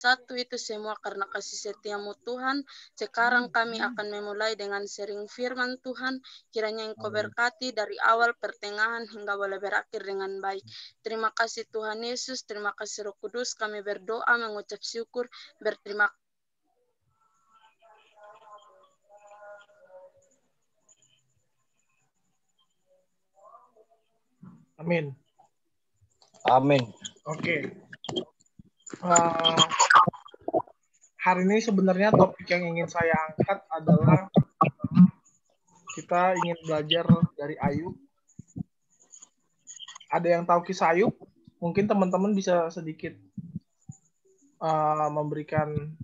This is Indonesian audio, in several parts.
satu itu semua karena kasih setiamu Tuhan. Sekarang kami akan memulai dengan sharing firman Tuhan. Kiranya Engkau berkati dari awal, pertengahan, hingga boleh berakhir dengan baik. Terima kasih Tuhan Yesus, terima kasih Roh Kudus. Kami berdoa mengucap syukur, berterima kasih. Amin. Amin. Oke. Hari ini sebenarnya topik yang ingin saya angkat adalah kita ingin belajar dari Ayub. Ada yang tahu kisah Ayub? Mungkin teman-teman bisa sedikit memberikan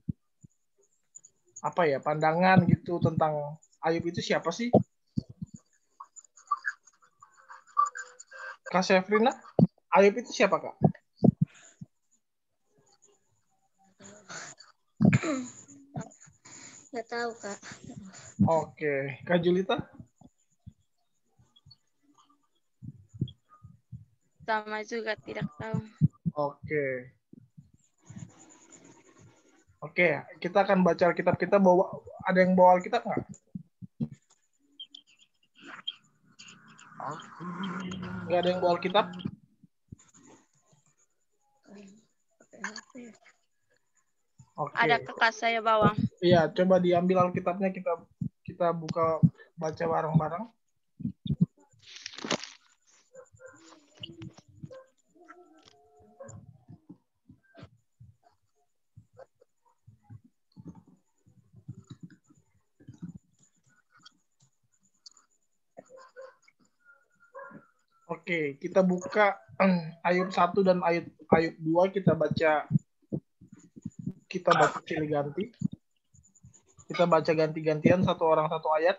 pandangan gitu tentang Ayub itu siapa sih? Kak Syafrina, Ayub itu siapa, Kak? Nggak tahu, Kak. Oke. Kak Julita? Sama juga tidak tahu. Oke. Oke, kita akan baca Alkitab. Kita ada yang bawa Alkitab nggak? Nggak ada yang bawa Alkitab? Oke. Ada kakak saya bawa. Iya, coba diambil Alkitabnya, kita buka baca bareng-bareng. Oke, kita buka Ayub 1 dan Ayub 2, kita baca silih ganti. Kita baca ganti-gantian, satu orang satu ayat.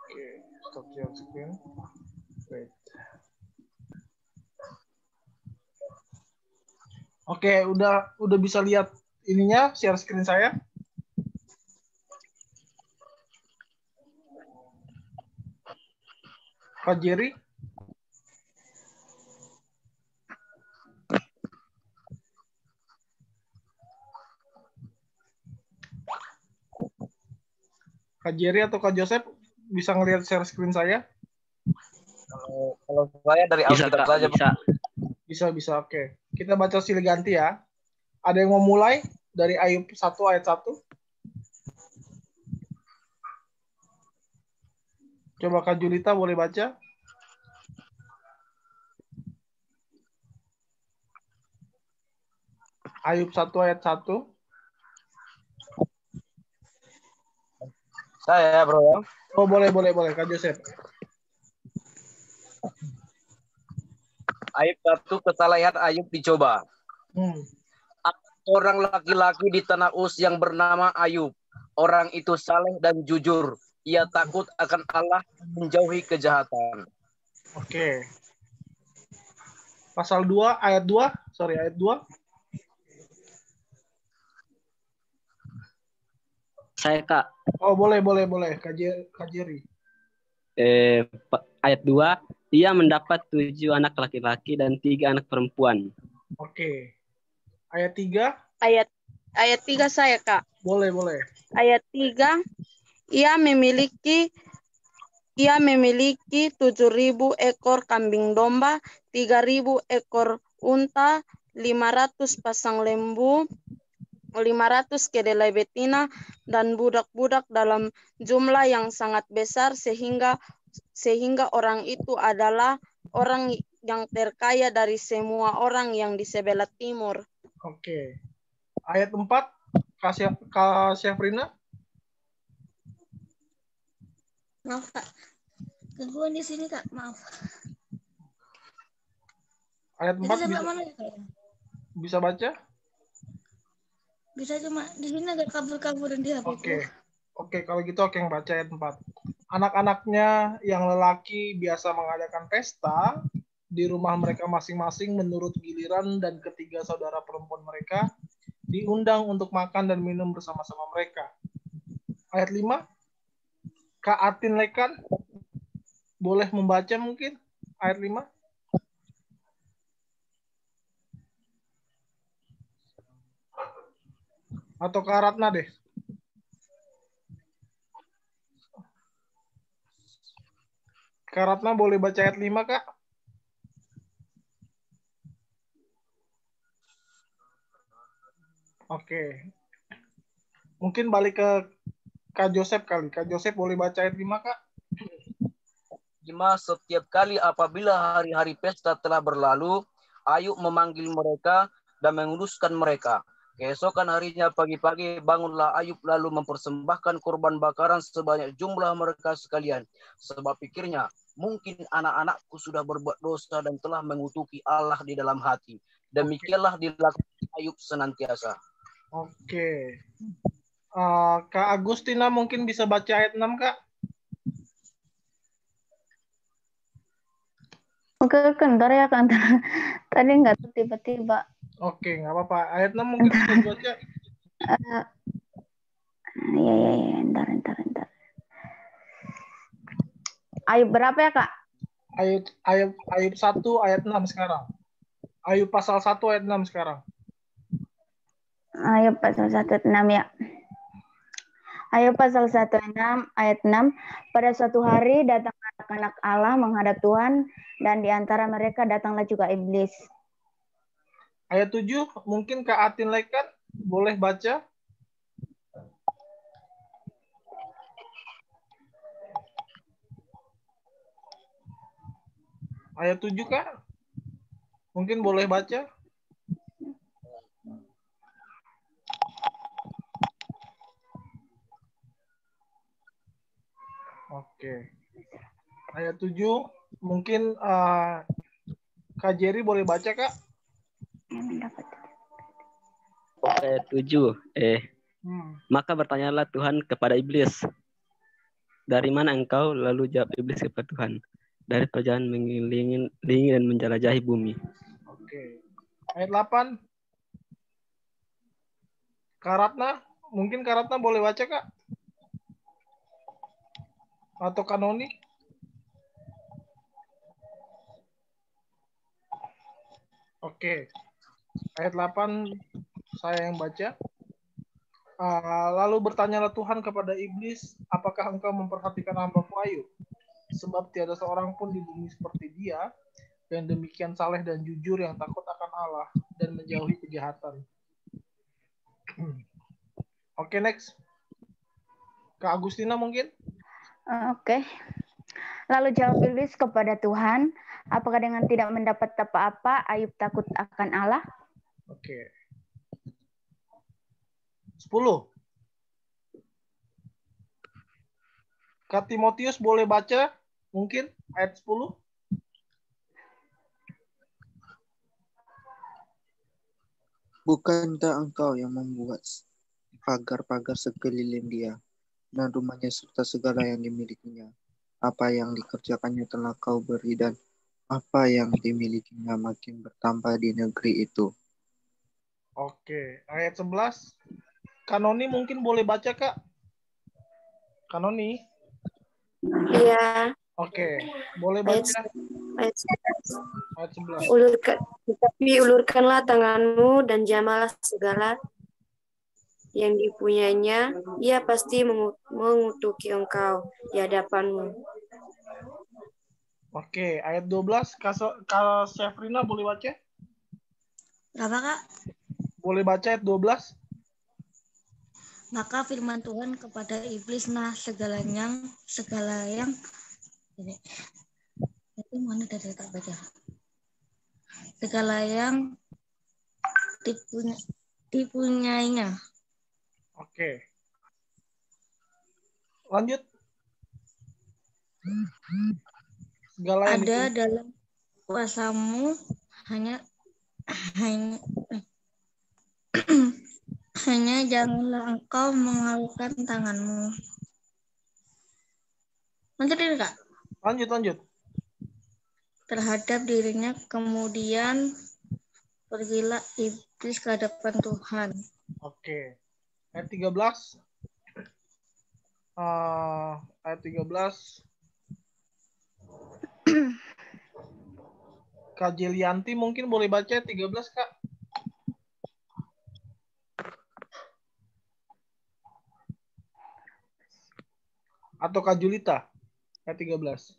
Oke, stop share screen. Wait. Oke, udah bisa lihat ininya, share screen saya. Kak Jerry. Kak Jerry atau Kak Joseph bisa ngelihat share screen saya? Kalau saya dari Alkitab saja, Bisa. Oke. Kita baca silih ganti ya. Ada yang mau mulai dari Ayub 1 ayat 1? Coba Kak Julita boleh baca? Ayub 1 ayat 1. Saya, bro. Ya. Oh, boleh Kak Joseph. Ayub 1, kesalahan Ayub dicoba. Orang laki-laki di tanah Uz yang bernama Ayub. Orang itu saleh dan jujur. Ia takut akan Allah, menjauhi kejahatan. Oke. Pasal 2 ayat 2. Ayat 2. Saya, Kak. Oh, boleh. Kak Jerry. Ayat 2, ia mendapat 7 anak laki-laki dan 3 anak perempuan. Oke. Ayat 3. Ayat 3 saya, Kak. Boleh. Ayat 3, ia memiliki 7.000 ekor kambing domba, 3.000 ekor unta, 500 pasang lembu, 500 kedelai betina, dan budak-budak dalam jumlah yang sangat besar, sehingga orang itu adalah orang yang terkaya dari semua orang yang di sebelah timur. Oke. Ayat 4, Kak Syafrina. Maaf, Kak. Gangguan di sini, Kak. Maaf. Ayat 4 bisa, mana ya, Kak? Bisa baca? Bisa, cuma di sini agak kabur-kabur di HP. Oke, kalau gitu oke yang baca ayat 4. Anak-anaknya yang lelaki biasa mengadakan pesta, di rumah mereka masing-masing menurut giliran, dan ketiga saudara perempuan mereka diundang untuk makan dan minum bersama-sama mereka. Ayat 5, Kak Atin Lekan boleh membaca mungkin ayat 5. Atau Kak Ratna deh. Kak Ratna boleh baca ayat 5, Kak? Oke. Mungkin balik ke Kak Joseph kali. Kak Joseph boleh baca ayat 5, Kak? 5. Setiap kali apabila hari-hari pesta telah berlalu, Ayub memanggil mereka dan menguduskan mereka. Keesokan harinya pagi-pagi bangunlah Ayub lalu mempersembahkan korban bakaran sebanyak jumlah mereka sekalian. Sebab pikirnya, mungkin anak-anakku sudah berbuat dosa dan telah mengutuki Allah di dalam hati. Demikianlah dilakukan Ayub senantiasa. Oke. Kak Agustina mungkin bisa baca ayat 6, Kak? Oke, bentar ya kan. Tadi nggak tuh tiba-tiba. Oke, nggak apa-apa. Ayat 6 mungkin bisa dibaca. Iya, bentar. Ayub berapa ya, Kak? Ayub 1 ayat 6 sekarang. Ayub pasal 1 ayat 6 sekarang. Ayub pasal 1 ayat 6 ya. Ayub pasal 1 ayat 6. Pada suatu hari datang anak-anak Allah menghadap Tuhan, dan di antara mereka datanglah juga iblis. Ayat 7 mungkin Kak Atin Lekan boleh baca. Ayat 7, Kak? Mungkin boleh baca. Oke. Ayat 7 mungkin Kak Jerry boleh baca, Kak? Ayat 7. Maka bertanyalah Tuhan kepada iblis, dari mana engkau? Lalu jawab iblis kepada Tuhan, dari perjalanan mengelilingi dan menjelajahi bumi. Oke. Ayat 8. Kak Ratna, mungkin Kak Ratna boleh baca, Kak? Atau Kanoni? Oke. Ayat 8 saya yang baca. Lalu bertanyalah Tuhan kepada iblis, apakah engkau memperhatikan hamba-Ku Ayub? Sebab tiada seorang pun di bumi seperti dia, yang demikian saleh dan jujur, yang takut akan Allah dan menjauhi kejahatan. Oke, next. Kak Agustina mungkin? Oke. Lalu jawab iblis kepada Tuhan, apakah dengan tidak mendapat apa-apa Ayub takut akan Allah? Oke. 10. Kak Timotius boleh baca mungkin ayat 10? Bukankah engkau yang membuat pagar-pagar sekeliling dia, dan rumahnya serta segala yang dimilikinya? Apa yang dikerjakannya telah kau beri, dan apa yang dimilikinya makin bertambah di negeri itu. Oke, ayat 11. Kanoni mungkin boleh baca, Kak? Kanoni? Iya. Oke, boleh baca. Ayat Ayat 11. ulurkanlah tanganmu dan jamalah segala yang dipunyainya, ia pasti mengutuki engkau di hadapanmu. Oke, ayat 12. Kak Syafrina boleh baca? Berapa, Kak? Boleh baca ayat 12? Maka firman Tuhan kepada iblis, segala yang ini. Itu mana dari tak baca? Segala yang dipunyainya. Oke. Lanjut. Segala yang ada dalam kuasamu, hanya janganlah engkau mengalungkan tanganmu. Lanjut, Kak. Lanjut. terhadap dirinya, kemudian pergilah iblis ke hadapan Tuhan. Oke. Ayat 13. Ayat 13. Kak Jelianti mungkin boleh baca 13, Kak. Atau Kak Julita, ayat 13.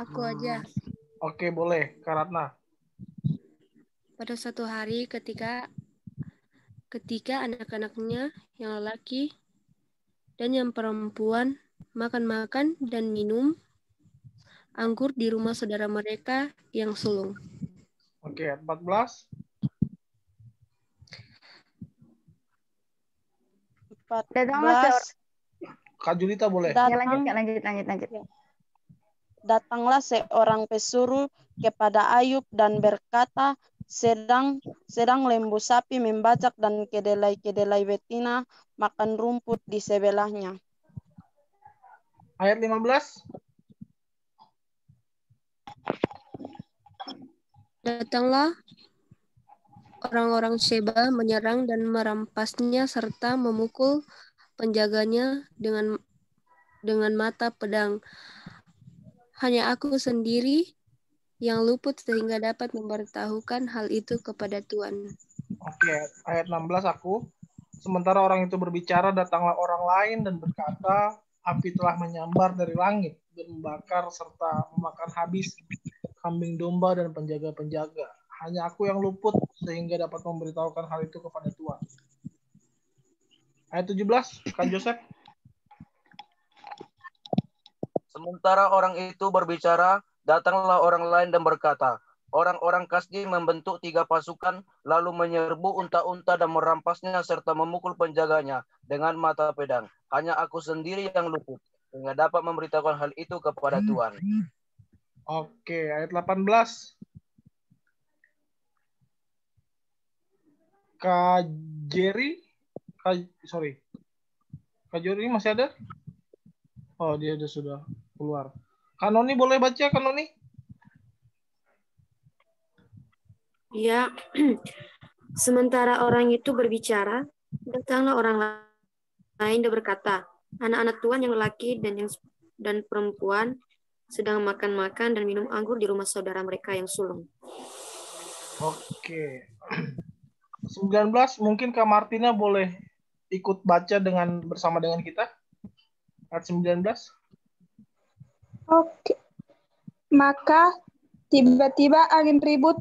Aku aja. Oke, boleh. Kak Ratna. Pada suatu hari ketika anak-anaknya yang lelaki dan yang perempuan makan-makan dan minum anggur di rumah saudara mereka yang sulung. Oke, 14. 14. Kak Julita boleh. Lanjut. Datanglah seorang pesuruh kepada Ayub dan berkata, sedang lembu sapi membajak dan kedelai betina makan rumput di sebelahnya. Ayat 15. Datanglah orang-orang Sheba menyerang dan merampasnya serta memukul penjaganya dengan mata pedang. Hanya aku sendiri yang luput sehingga dapat memberitahukan hal itu kepada Tuhan. Oke, ayat 16 aku. Sementara orang itu berbicara, datanglah orang lain dan berkata, api telah menyambar dari langit dan membakar serta memakan habis kambing domba dan penjaga-penjaga. Hanya aku yang luput sehingga dapat memberitahukan hal itu kepada Tuhan. Ayat 17, Kak Joseph. Sementara orang itu berbicara, datanglah orang lain dan berkata, orang-orang Kasdi membentuk 3 pasukan, lalu menyerbu unta-unta dan merampasnya serta memukul penjaganya dengan mata pedang. Hanya aku sendiri yang luput, sehingga dapat memberitahukan hal itu kepada Tuhan. Oke, ayat 18. Kak Jerry, Kak Jerry masih ada? Oh, dia sudah keluar. Kak Noni boleh baca, Kak Noni? Ya, sementara orang itu berbicara, datanglah orang lain dan berkata, anak-anak Tuhan yang lelaki dan perempuan sedang makan-makan dan minum anggur di rumah saudara mereka yang sulung. Oke. 19, mungkin Kak Martina boleh ikut baca bersama dengan kita. Ayat 19. Oke. Maka tiba-tiba angin ribut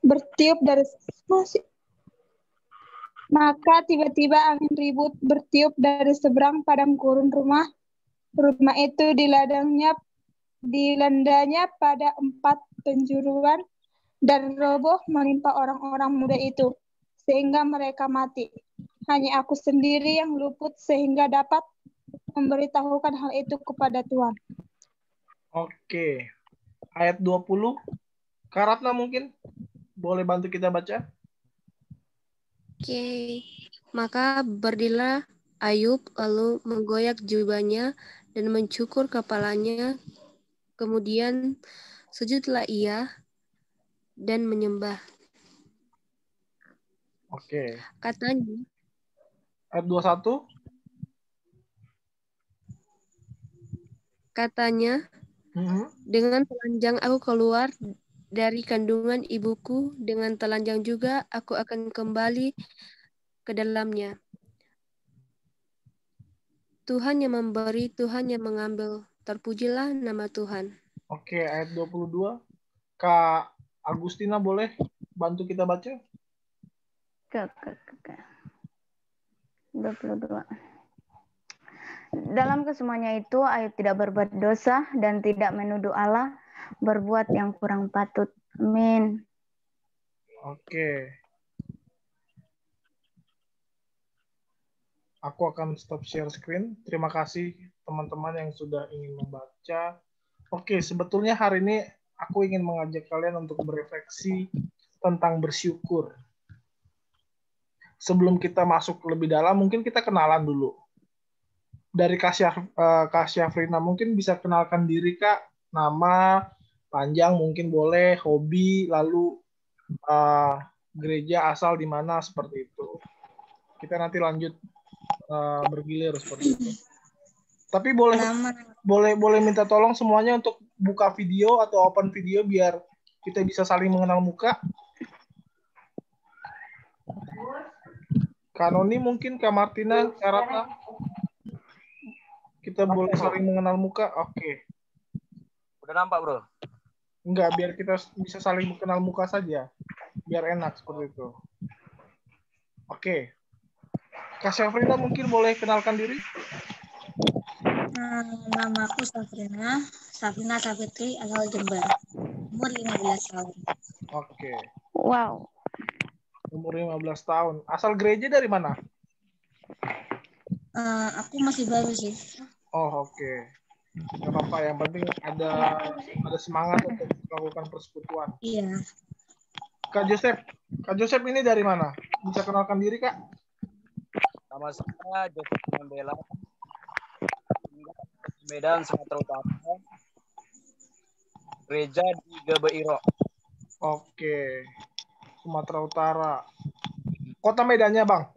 bertiup dari seberang padang gurun rumah itu dilandanya pada 4 penjuruan dan roboh menimpa orang-orang muda itu sehingga mereka mati. Hanya aku sendiri yang luput sehingga dapat memberitahukan hal itu kepada Tuhan. Oke. Ayat 20. Kak Ratna mungkin boleh bantu kita baca? Oke. Maka berdirilah Ayub lalu menggoyak jubahnya dan mencukur kepalanya. Kemudian sujudlah ia dan menyembah. Oke. Katanya. Ayat 21. Katanya, dengan telanjang aku keluar dari kandungan ibuku, dengan telanjang juga aku akan kembali ke dalamnya. Tuhan yang memberi, Tuhan yang mengambil. Terpujilah nama Tuhan. Oke, ayat 22. Kak Agustina boleh bantu kita baca? 22. Dalam kesemuanya itu, Ayub tidak berbuat dosa dan tidak menuduh Allah berbuat yang kurang patut. Amin. Oke. Aku akan stop share screen. Terima kasih teman-teman yang sudah ingin membaca. Oke, sebetulnya hari ini aku ingin mengajak kalian untuk berefleksi tentang bersyukur. Sebelum kita masuk lebih dalam, mungkin kita kenalan dulu. dari Kak Syafrina mungkin bisa kenalkan diri Kak, nama panjang mungkin boleh, hobi, lalu gereja asal di mana seperti itu. Kita nanti lanjut bergilir seperti itu. Tapi boleh minta tolong semuanya untuk buka video atau open video biar kita bisa saling mengenal muka. Kak Noni mungkin, Kak Martina, Kak Ratna. Kita boleh saling mengenal muka. Oke. Udah nampak, Bro? Enggak, biar kita bisa saling mengenal muka saja. Biar enak seperti itu. Oke. Kak Syafrina mungkin boleh kenalkan diri. Nama aku Syafrina Safitri, asal Jember. Umur 15 tahun. Oke. Wow. Umur 15 tahun. Asal gereja dari mana? Aku masih baru sih. Oh, oke. Gak apa-apa, yang penting ada semangat untuk melakukan persekutuan. Iya. Kak Joseph ini dari mana? Bisa kenalkan diri, Kak? Nama saya Joseph Mandela, Medan, Sumatera Utara. Gereja di Gebeiro. Oke. Sumatera Utara. Kota Medannya, Bang?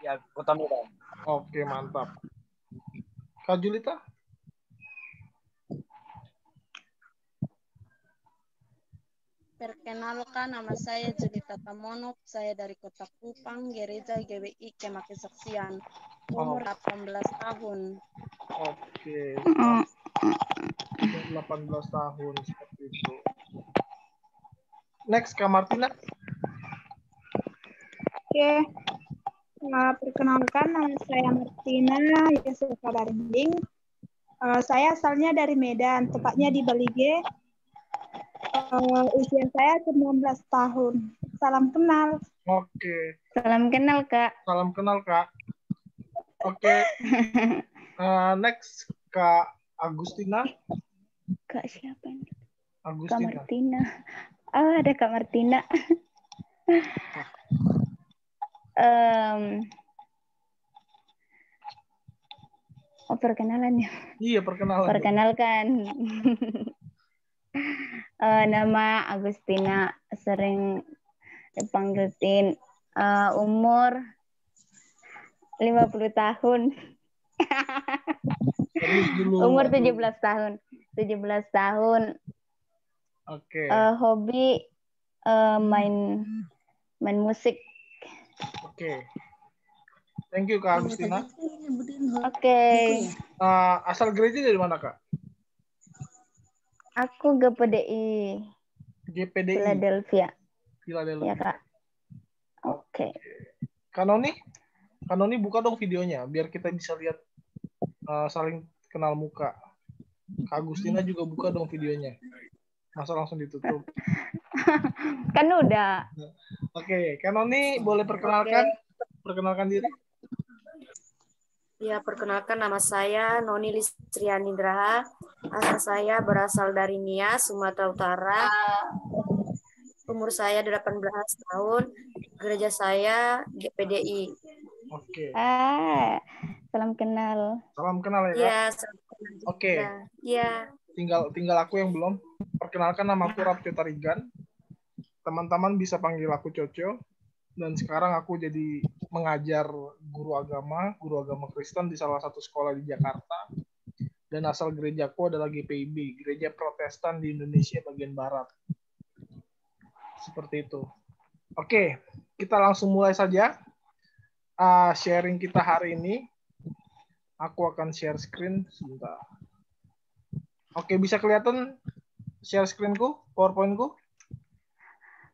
Ya, Kota Medan. Oke, mantap. Kak Julita? Perkenalkan, nama saya Julita Tamonok. Saya dari Kota Kupang, Gereja GBI Kemah Kesaksian. Umur 18 tahun. Oke. 18 tahun seperti itu. Next, Kak Martina. Oke. Perkenalkan, nama saya Martina Yesufa Darinding. Saya asalnya dari Medan, tepatnya di Balige. Usia saya 19 tahun. Salam kenal. Oke. Salam kenal, Kak. Salam kenal, Kak. Oke. Next, Kak Agustina. Kak siapa ini? Agustina. Kak Martina. Oh, ada Kak Martina. Perkenalannya. Iya, perkenalan. Perkenalkan. Nama Agustina, sering dipanggil Tin. Umur 50 tahun. Umur 17 tahun. 17 tahun. Oke. Hobi main musik. Oke. Thank you, Kak Agustina. Oke. Asal gereja dari mana, Kak? Aku GPDI. Philadelphia. Ya, Kak. Oke. Kak Noni buka dong videonya biar kita bisa lihat saling kenal muka. Kak Agustina juga buka dong videonya. Masa langsung ditutup? Kan udah. Oke, Kak Noni boleh perkenalkan diri? Ya, perkenalkan nama saya Noni Listriani Indraha. Asal saya berasal dari Nias, Sumatera Utara. Umur saya 18 tahun. Gereja saya GPDI. Oke. Salam kenal. Salam kenal ya, Kak? Iya, salam kenal. Oke. Iya. Tinggal aku yang belum. Perkenalkan, nama aku Rapcio Tarigan. Teman-teman bisa panggil aku Coco. Dan sekarang aku jadi mengajar guru agama Kristen di salah satu sekolah di Jakarta. Dan asal gerejaku adalah GPIB, Gereja Protestan di Indonesia bagian Barat. Seperti itu. Oke, kita langsung mulai saja sharing kita hari ini. Aku akan share screen sebentar. Oke, bisa kelihatan share screen-ku, PowerPoint-ku?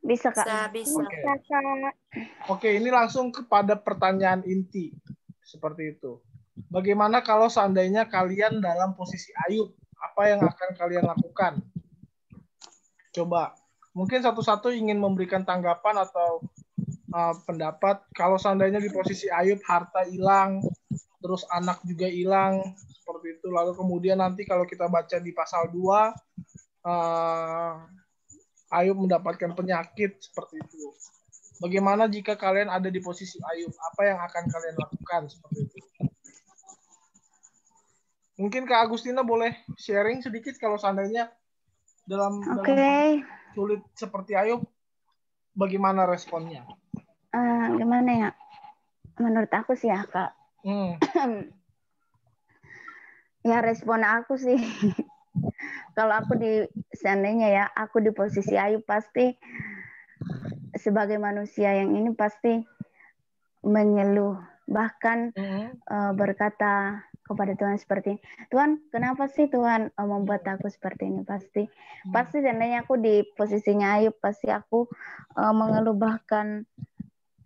Bisa, Kak. Bisa. Oke, ini langsung kepada pertanyaan inti. Seperti itu. Bagaimana kalau seandainya kalian dalam posisi Ayub? Apa yang akan kalian lakukan? Coba. Mungkin satu-satu ingin memberikan tanggapan atau pendapat. Kalau seandainya di posisi Ayub, harta hilang, terus anak juga hilang, seperti itu. Lalu kemudian nanti kalau kita baca di pasal 2, Ayub mendapatkan penyakit, seperti itu. Bagaimana jika kalian ada di posisi Ayub? Apa yang akan kalian lakukan? Seperti itu. Mungkin Kak Agustina boleh sharing sedikit kalau seandainya dalam sulit seperti Ayub, bagaimana responnya? Gimana ya? Menurut aku sih ya, Kak. Ya respon aku sih. Kalau aku seandainya ya, aku di posisi Ayub pasti sebagai manusia yang ini pasti mengeluh, bahkan berkata kepada Tuhan seperti, Tuhan, kenapa sih Tuhan membuat aku seperti ini? Pasti seandainya aku di posisinya Ayub, pasti aku mengeluh, bahkan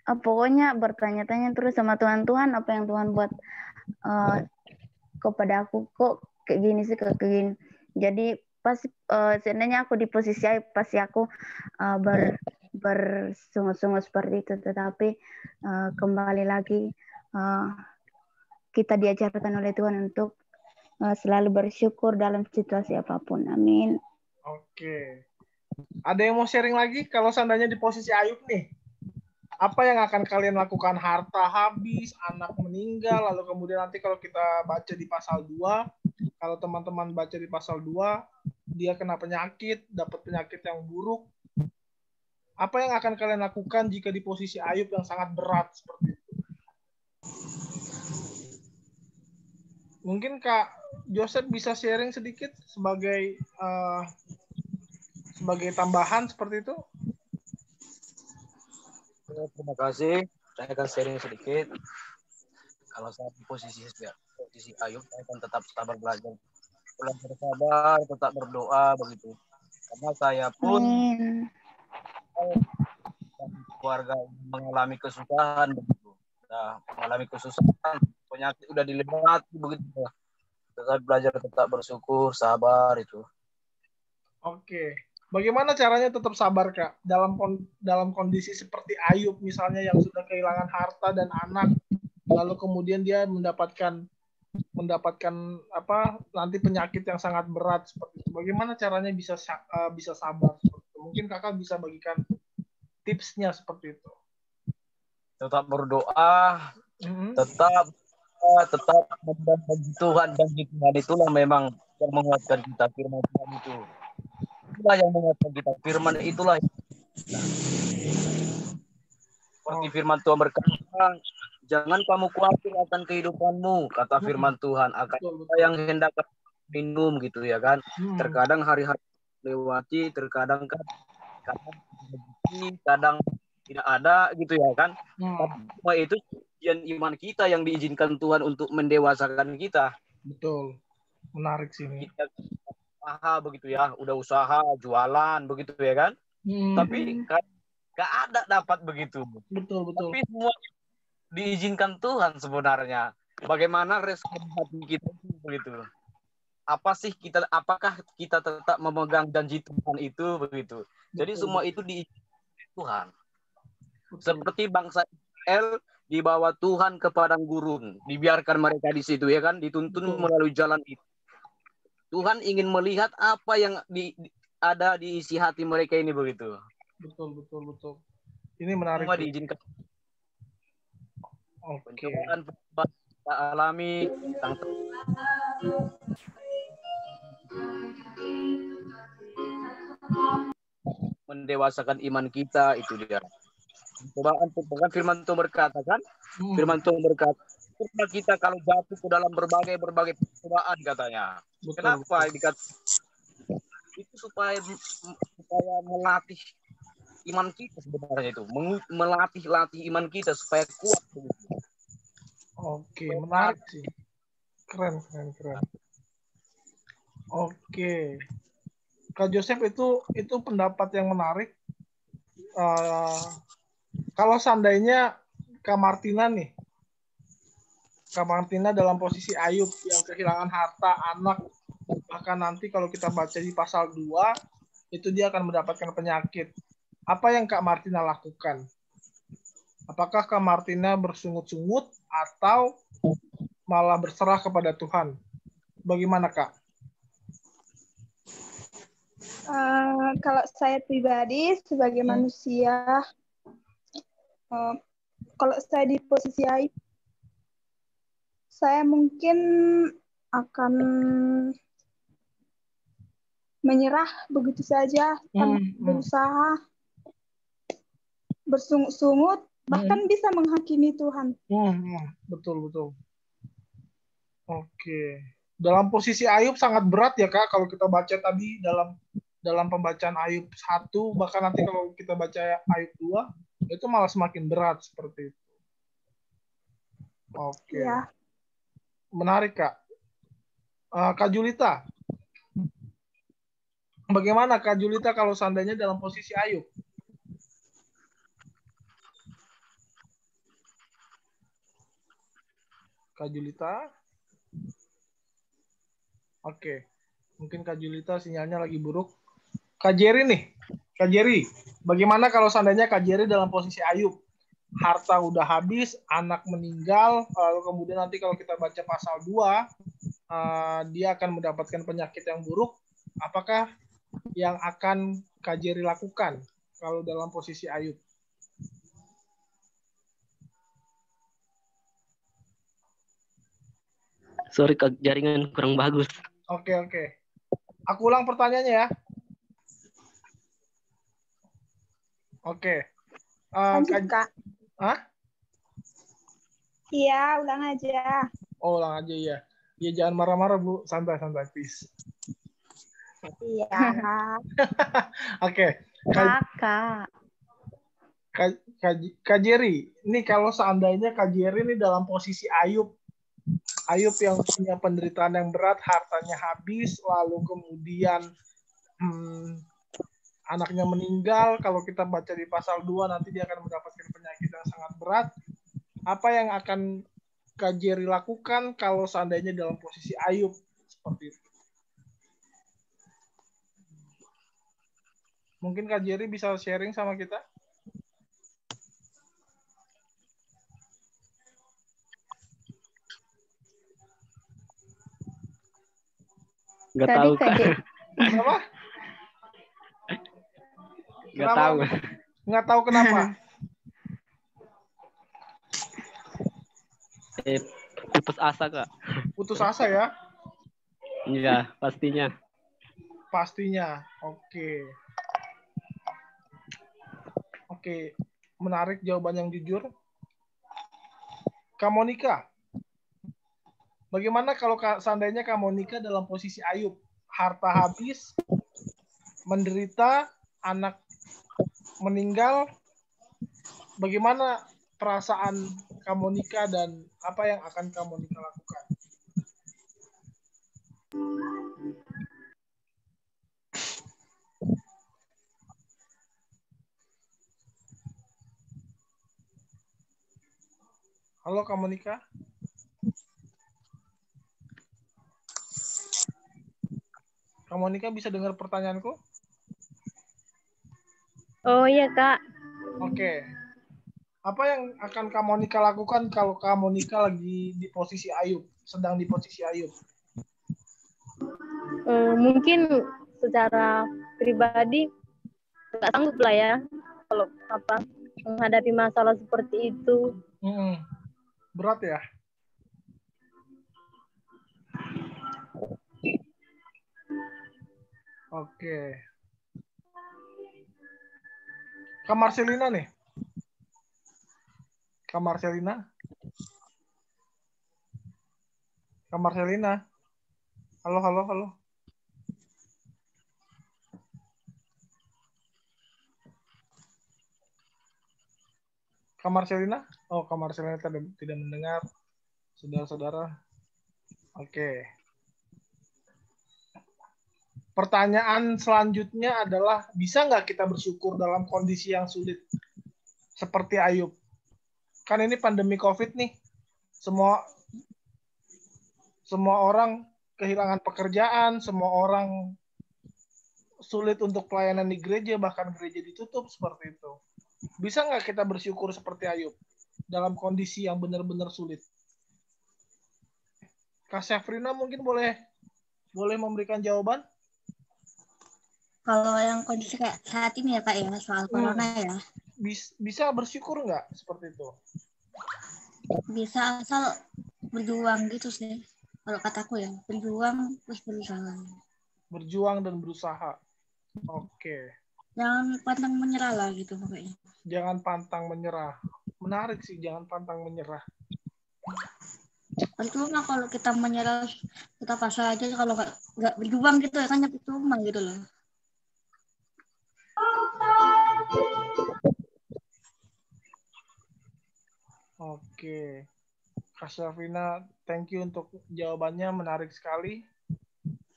pokoknya bertanya-tanya terus sama Tuhan, Tuhan apa yang Tuhan buat kepada aku, kok kayak gini sih, kayak gini. Jadi pasti seandainya aku di posisi Ayub, pasti aku bersungut-sungut seperti itu. Tetapi kembali lagi kita diajarkan oleh Tuhan untuk selalu bersyukur dalam situasi apapun. Amin. Oke. Ada yang mau sharing lagi? Kalau seandainya di posisi Ayub nih, apa yang akan kalian lakukan? Harta habis, anak meninggal, lalu kemudian nanti kalau kita baca di pasal 2, kalau teman-teman baca di pasal 2, dia kena penyakit, dapat penyakit yang buruk. Apa yang akan kalian lakukan jika di posisi Ayub yang sangat berat seperti itu? Mungkin Kak Joseph bisa sharing sedikit sebagai tambahan seperti itu. Terima kasih. Saya akan sharing sedikit. Kalau saya di posisi Ayub, saya akan tetap sabar belajar sabar, tetap berdoa begitu. Karena saya pun keluarga mengalami kesusahan begitu. Nah, mengalami kesusahan, penyakit udah dilewati begitu. Tetap belajar, tetap bersyukur, sabar itu. Oke. Bagaimana caranya tetap sabar, Kak? Dalam kondisi seperti Ayub misalnya yang sudah kehilangan harta dan anak, lalu kemudian dia mendapatkan nanti penyakit yang sangat berat seperti itu. Bagaimana caranya bisa sabar seperti itu? Mungkin Kakak bisa bagikan tipsnya seperti itu. Tetap berdoa, tetap membantu Tuhan, dan Tuhan itulah memang yang menguatkan kita. Firman Tuhan itulah yang menguatkan kita. Firman itulah seperti firman Tuhan berkata, jangan kamu khawatir akan kehidupanmu, kata firman Tuhan, akan apa yang hendak minum gitu ya kan. Terkadang hari-hari lewati, terkadang kadang tidak ada gitu ya kan. Tapi semua itu ujian iman kita yang diizinkan Tuhan untuk mendewasakan kita. Betul. Menarik sih ini. Kita usaha begitu ya, udah usaha, jualan begitu ya kan. Tapi gak ada dapat begitu. Betul. Tapi semua diizinkan Tuhan sebenarnya. Bagaimana respon hati kita begitu? Apakah kita tetap memegang janji Tuhan itu begitu? Jadi semua itu diizinkan Tuhan. Seperti bangsa Israel dibawa Tuhan ke padang gurun, dibiarkan mereka di situ ya kan, dituntun melalui jalan itu. Tuhan ingin melihat apa yang ada di isi hati mereka ini begitu. Betul. Ini menarik. Semua diizinkan. Pencobaan kita alami mendewasakan iman kita, itu dia. Pencobaan firman Tuhan berkata kan? Firman Tuhan berkata, kita kalau jatuh ke dalam berbagai pencobaan katanya. Kenapa dikata itu? Supaya melatih iman kita sebenarnya itu, melatih iman kita supaya kuat begitu. Oke, menarik sih. Keren. Oke. Kak Joseph itu pendapat yang menarik. Kalau seandainya Kak Martina dalam posisi Ayub yang kehilangan harta, anak, bahkan nanti kalau kita baca di pasal 2, itu dia akan mendapatkan penyakit. Apa yang Kak Martina lakukan? Apakah Kak Martina bersungut-sungut atau malah berserah kepada Tuhan? Bagaimana, Kak? Kalau saya pribadi sebagai manusia, kalau saya di posisi Ayub, saya mungkin akan menyerah begitu saja tanpa berusaha, bersungut-sungut, bahkan bisa menghakimi Tuhan. Betul. Oke. Dalam posisi Ayub sangat berat ya Kak, kalau kita baca tadi dalam pembacaan Ayub 1, bahkan nanti kalau kita baca Ayub 2, itu malah semakin berat seperti itu. Oke. Ya. Menarik Kak. Kak Julita, bagaimana Kak Julita kalau seandainya dalam posisi Ayub? Kak Julita? Oke. Mungkin Kak Julita sinyalnya lagi buruk. Kak Jerry nih. Kak Jerry, bagaimana kalau seandainya Kak Jerry dalam posisi Ayub? Harta udah habis, anak meninggal, lalu kemudian nanti kalau kita baca pasal 2, dia akan mendapatkan penyakit yang buruk. Apakah yang akan Kak Jerry lakukan kalau dalam posisi Ayub? Sorry Kak, jaringan kurang bagus. Oke. Aku ulang pertanyaannya ya. Oke. Lanjut, Kak. Hah? Iya, ulang aja. Oh, ulang aja ya. Ya jangan marah-marah Bu, santai please. Iya. Oke. Kakak. Kak Jerry, ini kalau seandainya Kak Jerry ini dalam posisi Ayub yang punya penderitaan yang berat, hartanya habis, lalu kemudian anaknya meninggal, kalau kita baca di pasal 2 nanti dia akan mendapatkan penyakit yang sangat berat. Apa yang akan Kak Jerry lakukan kalau seandainya dalam posisi Ayub seperti itu? Mungkin Kak Jerry bisa sharing sama kita? Nggak tahu Kak. Kenapa? Nggak tahu. Nggak tahu kenapa? Putus asa Kak. Putus asa ya? Iya, pastinya. Pastinya. Oke. Menarik jawaban yang jujur. Kak Monica, bagaimana kalau seandainya Kak Monica dalam posisi Ayub? Harta habis, menderita, anak meninggal. Bagaimana perasaan Kak Monica dan apa yang akan Kak Monica lakukan? Halo Kak Monica. Kak Monica bisa dengar pertanyaanku? Oh iya Kak. Oke. Apa yang akan Kak Monica lakukan kalau Kak Monica lagi di posisi Ayub, sedang di posisi Ayub? Mungkin secara pribadi nggak sanggup lah ya kalau menghadapi masalah seperti itu. Berat ya? Oke. Kak Marcelina nih. Kak Marcelina. Halo. Kak Marcelina? Oh, Kak Marcelina tidak mendengar. Saudara-saudara. Oke. Pertanyaan selanjutnya adalah, bisa nggak kita bersyukur dalam kondisi yang sulit seperti Ayub? Kan ini pandemi COVID nih. Semua orang kehilangan pekerjaan, semua orang sulit untuk pelayanan di gereja, bahkan gereja ditutup seperti itu. Bisa nggak kita bersyukur seperti Ayub dalam kondisi yang benar-benar sulit? Kak Syafrina mungkin boleh memberikan jawaban? Kalau yang kondisi kayak saat ini ya Kak ya, soal corona ya. Bisa bersyukur nggak seperti itu? Bisa, asal berjuang gitu sih. Kalau kataku ya, berjuang terus berusaha. Berjuang dan berusaha. Oke. Jangan pantang menyerah lah gitu pokoknya. Jangan pantang menyerah. Menarik sih, jangan pantang menyerah. Percuma kalau kita menyerah, kita pasrah aja kalau nggak berjuang gitu ya kan percuma gitu loh. Oke. Kak Syafrina, thank you untuk jawabannya, menarik sekali.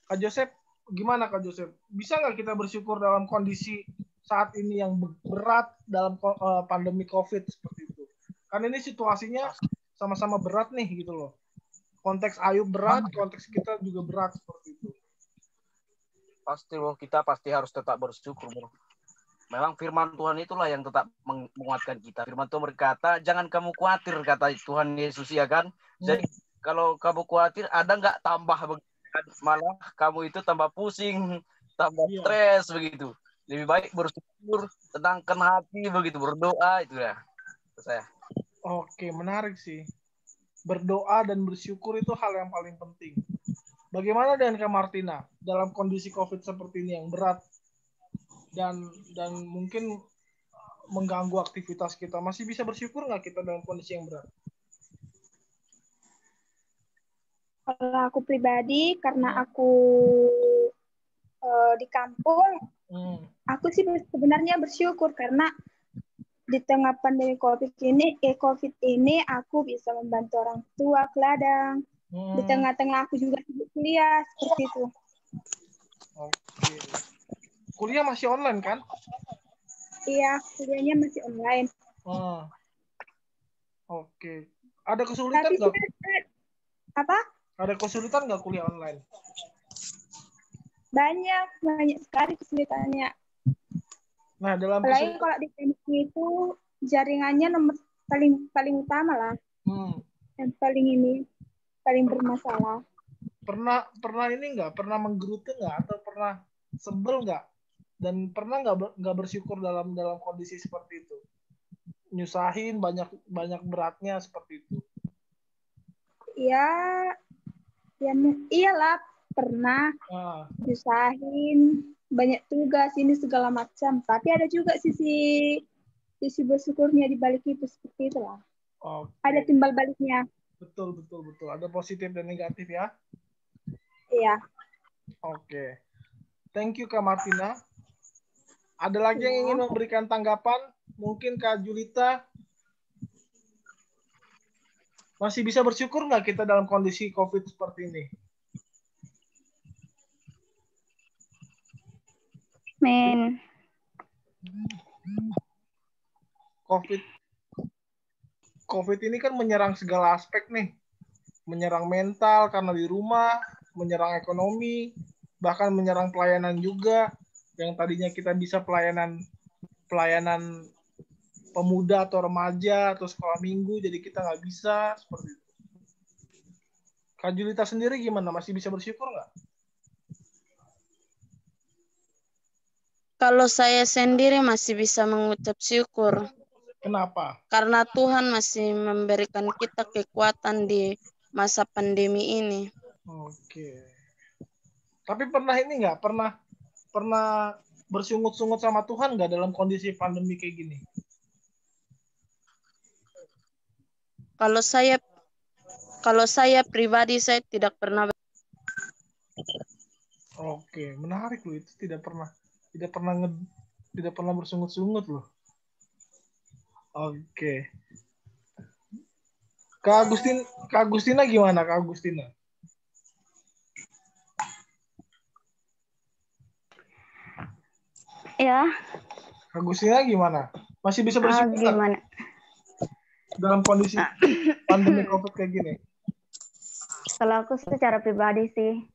Kak Joseph, gimana Kak Joseph? Bisa nggak kita bersyukur dalam kondisi saat ini yang berat dalam pandemi COVID seperti itu? Karena ini situasinya sama-sama berat nih gitu loh. Konteks Ayub berat, konteks kita juga berat seperti itu. Pasti loh, kita pasti harus tetap bersyukur, bro. Memang firman Tuhan itulah yang tetap menguatkan kita. Firman Tuhan berkata, jangan kamu khawatir, kata Tuhan Yesus, ya kan? Jadi kalau kamu khawatir, ada nggak tambah begitu? Malah kamu itu tambah pusing, tambah stres begitu. Lebih baik bersyukur, tenangkan hati begitu, berdoa itu ya. Saya. Oke, menarik sih. Berdoa dan bersyukur itu hal yang paling penting. Bagaimana dengan Kak Martina dalam kondisi COVID seperti ini yang berat dan mungkin mengganggu aktivitas kita? Masih bisa bersyukur nggak kita dalam kondisi yang berat? Kalau aku pribadi, karena aku di kampung, aku sih sebenarnya bersyukur karena di tengah pandemi COVID ini aku bisa membantu orang tua ke ladang. Di tengah-tengah aku juga kuliah seperti itu. Oke. Kuliah masih online kan? Iya, kuliahnya masih online. Oke. Ada kesulitan nggak? Apa? Ada kesulitan nggak kuliah online? Banyak sekali kesulitannya. Nah, dalam apalagi kalau di teknik itu jaringannya nomor paling utama lah. Yang paling bermasalah. Pernah ini nggak? Pernah menggerutu nggak? Atau pernah sebel nggak? Dan pernah nggak bersyukur dalam kondisi seperti itu? Nyusahin banyak beratnya seperti itu. Iyalah pernah nyusahin, banyak tugas ini segala macam. Tapi ada juga sisi bersyukurnya di balik itu, seperti itulah. Ada timbal baliknya. Betul. Ada positif dan negatif ya. Iya. Oke. Thank you Kak Martina. Ada lagi yang ingin memberikan tanggapan? Mungkin Kak Julita. Masih bisa bersyukur nggak kita dalam kondisi COVID seperti ini? Men. COVID ini kan menyerang segala aspek nih. Menyerang mental karena di rumah, menyerang ekonomi, bahkan menyerang pelayanan juga. Yang tadinya kita bisa pelayanan pemuda atau remaja atau sekolah minggu, jadi kita nggak bisa seperti itu. Kak Julita sendiri gimana? Masih bisa bersyukur nggak? Kalau saya sendiri masih bisa mengucap syukur. Kenapa? Karena Tuhan masih memberikan kita kekuatan di masa pandemi ini. Oke. Tapi pernah ini nggak? Pernah bersungut-sungut sama Tuhan nggak dalam kondisi pandemi kayak gini? Kalau saya pribadi saya tidak pernah. Oke, menarik loh, itu tidak pernah bersungut-sungut loh. Oke. Kak Agustina gimana, Kak Agustina? Ya. Kak Agustina gimana? Masih bisa bersyukur gimana? Dalam kondisi pandemi COVID kayak gini? Kalau aku secara pribadi sih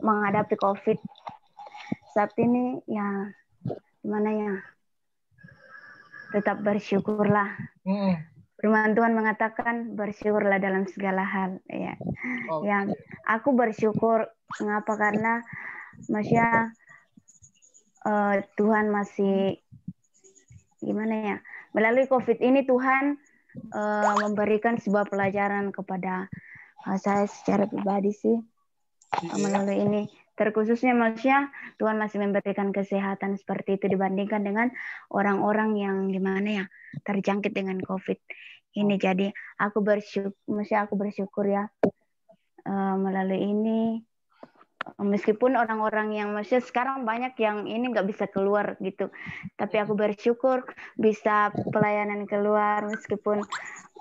menghadapi COVID saat ini ya gimana ya, tetap bersyukurlah. Firman Tuhan mengatakan bersyukurlah dalam segala hal ya. Yang aku bersyukur mengapa, karena maksudnya Tuhan masih gimana ya, melalui COVID ini Tuhan memberikan sebuah pelajaran kepada Saya secara pribadi sih melalui ini, terkhususnya maksudnya Tuhan masih memberikan kesehatan seperti itu dibandingkan dengan orang-orang yang dimana ya terjangkit dengan COVID ini. Jadi aku bersyukur ya melalui ini. Meskipun orang-orang yang maksudnya sekarang banyak yang ini nggak bisa keluar gitu, tapi aku bersyukur bisa pelayanan keluar meskipun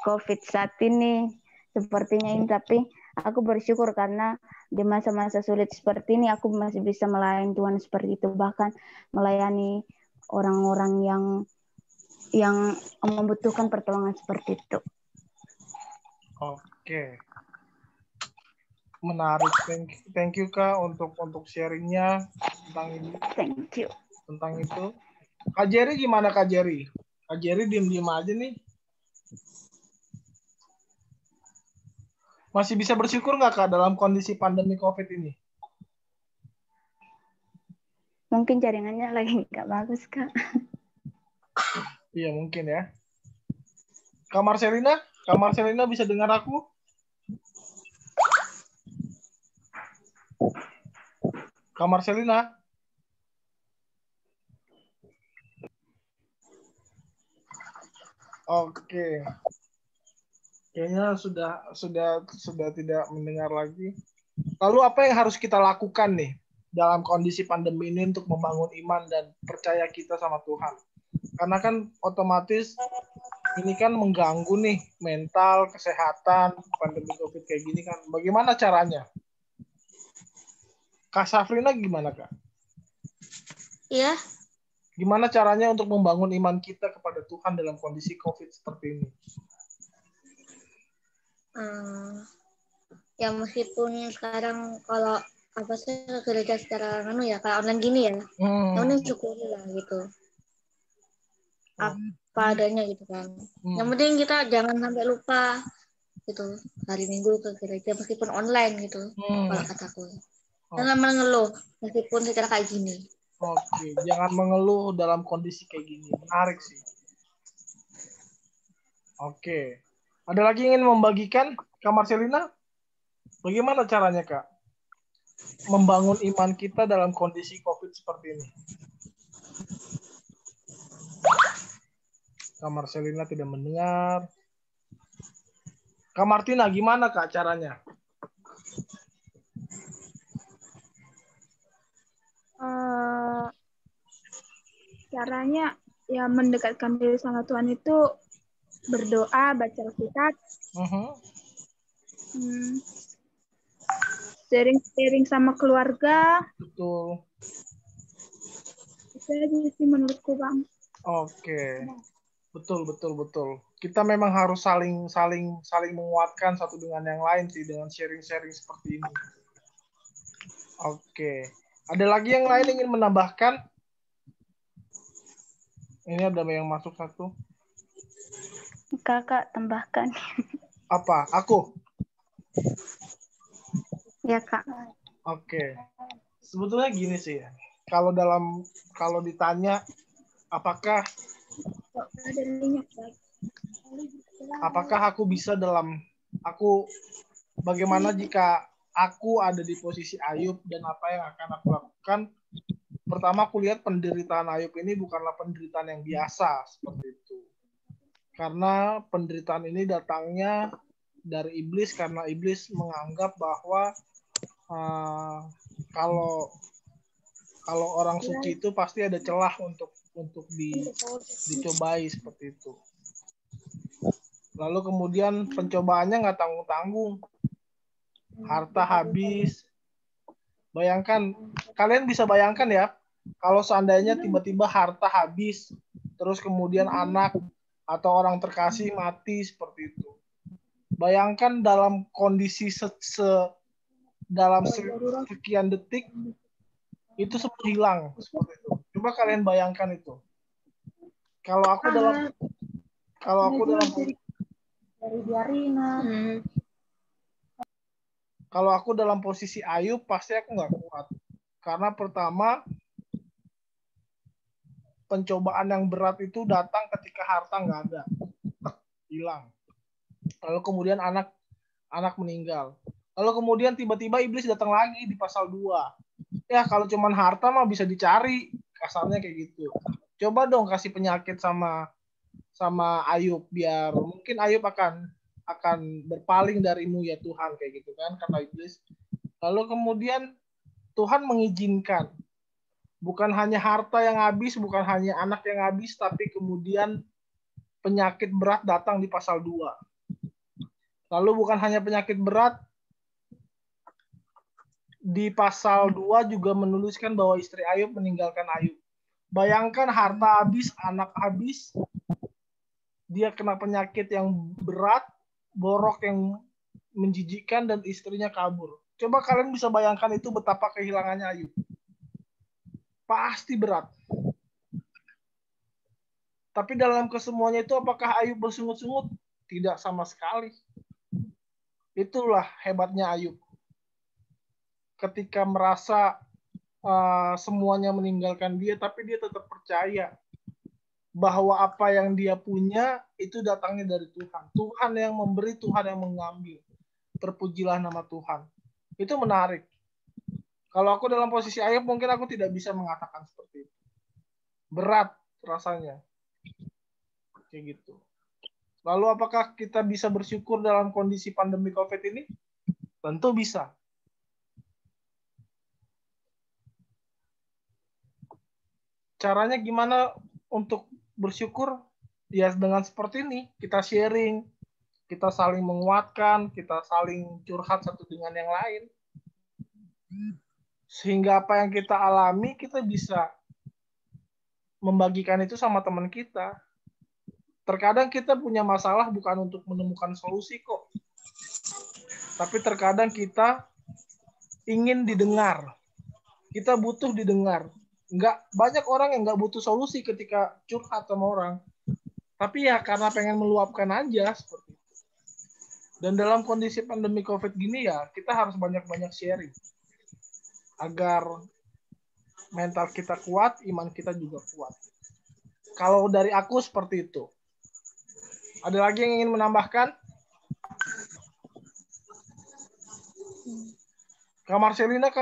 COVID saat ini sepertinya ini, tapi aku bersyukur karena di masa-masa sulit seperti ini aku masih bisa melayani Tuhan seperti itu, bahkan melayani orang-orang yang membutuhkan pertolongan seperti itu. Oke. Menarik, thank you Kak untuk sharingnya tentang ini. Thank you. Tentang itu. Kak Jerry gimana Kak Jerry? Kak Jerry diem-diem aja nih. Masih bisa bersyukur nggak Kak dalam kondisi pandemi COVID ini? Mungkin jaringannya lagi nggak bagus Kak. Iya mungkin ya. Kak Marcelina bisa dengar aku? Kak Marcelina? Oke. Kayaknya sudah tidak mendengar lagi. Lalu apa yang harus kita lakukan nih dalam kondisi pandemi ini untuk membangun iman dan percaya kita sama Tuhan? Karena kan otomatis ini kan mengganggu nih mental, kesehatan, pandemi COVID kayak gini kan. Bagaimana caranya? Kak Safrina gimana Kak? Iya. Gimana caranya untuk membangun iman kita kepada Tuhan dalam kondisi COVID seperti ini? Ya meskipun sekarang kalau apa sih gereja secara kayak online gini ya, namun syukuri lah gitu. Apa adanya gitu kan. Yang penting kita jangan sampai lupa gitu hari Minggu ke gereja meskipun online gitu. Kalau kataku. Jangan mengeluh meskipun secara kayak gini. Oke, jangan mengeluh dalam kondisi kayak gini. Menarik sih. Oke. Ada lagi yang ingin membagikan, Kak Marcelina? Bagaimana caranya, Kak? Membangun iman kita dalam kondisi COVID seperti ini. Kak Marcelina tidak mendengar. Kak Martina, gimana, Kak, caranya? Caranya ya mendekatkan diri sama Tuhan itu berdoa, baca Alkitab, sharing sama keluarga. Betul. Itu aja sih menurutku Bang. Oke, betul. Kita memang harus saling menguatkan satu dengan yang lain sih dengan sharing seperti ini. Oke, ada lagi yang lain ingin menambahkan? Ini ada yang masuk satu. Kakak tambahkan. Apa? Aku? Ya Kak. Oke. Sebetulnya gini sih. Kalau ditanya apakah aku bisa bagaimana jika aku ada di posisi Ayub dan apa yang akan aku lakukan? Pertama aku lihat penderitaan Ayub ini bukanlah penderitaan yang biasa seperti itu. Karena penderitaan ini datangnya dari iblis karena iblis menganggap bahwa kalau orang suci itu pasti ada celah untuk dicobai seperti itu. Lalu kemudian pencobaannya nggak tanggung-tanggung, harta habis. Bayangkan, kalian bisa bayangkan ya, kalau seandainya tiba-tiba harta habis, terus kemudian anak atau orang terkasih mati seperti itu. Bayangkan dalam kondisi dalam sekian detik, itu semua hilang seperti itu. Coba kalian bayangkan itu. Kalau aku dalam posisi Ayub, pasti aku nggak kuat. Karena pertama, pencobaan yang berat itu datang ketika harta nggak ada. Hilang. Lalu kemudian anak anak meninggal. Lalu kemudian tiba-tiba iblis datang lagi di pasal 2. Ya kalau cuman harta mah bisa dicari, kasarnya kayak gitu. Coba dong kasih penyakit sama Ayub, biar mungkin Ayub akan berpaling darimu ya Tuhan, kayak gitu kan, kata iblis. Lalu kemudian Tuhan mengizinkan, bukan hanya harta yang habis, bukan hanya anak yang habis, tapi kemudian penyakit berat datang di pasal 2. Lalu bukan hanya penyakit berat, di pasal 2 juga menuliskan bahwa istri Ayub meninggalkan Ayub. Bayangkan harta habis, anak habis, dia kena penyakit yang berat, borok yang menjijikkan, dan istrinya kabur. Coba kalian bisa bayangkan itu betapa kehilangannya Ayub. Pasti berat. Tapi dalam kesemuanya itu apakah Ayub bersungut-sungut? Tidak sama sekali. Itulah hebatnya Ayub. Ketika merasa semuanya meninggalkan dia, tapi dia tetap percaya bahwa apa yang dia punya itu datangnya dari Tuhan. Tuhan yang memberi, Tuhan yang mengambil. Terpujilah nama Tuhan. Itu menarik. Kalau aku dalam posisi Ayub, mungkin aku tidak bisa mengatakan seperti itu. Berat rasanya. Kayak gitu. Lalu apakah kita bisa bersyukur dalam kondisi pandemi COVID ini? Tentu bisa. Caranya gimana untuk bersyukur? Ya dengan seperti ini, kita sharing, kita saling menguatkan, kita saling curhat satu dengan yang lain. Sehingga apa yang kita alami, kita bisa membagikan itu sama teman kita. Terkadang kita punya masalah bukan untuk menemukan solusi kok. Tapi terkadang kita ingin didengar. Kita butuh didengar. Banyak orang yang nggak butuh solusi ketika curhat sama orang. Tapi ya karena pengen meluapkan aja seperti itu. Dan dalam kondisi pandemi COVID gini ya, kita harus banyak-banyak sharing. Agar mental kita kuat, iman kita juga kuat. Kalau dari aku seperti itu. Ada lagi yang ingin menambahkan? Kak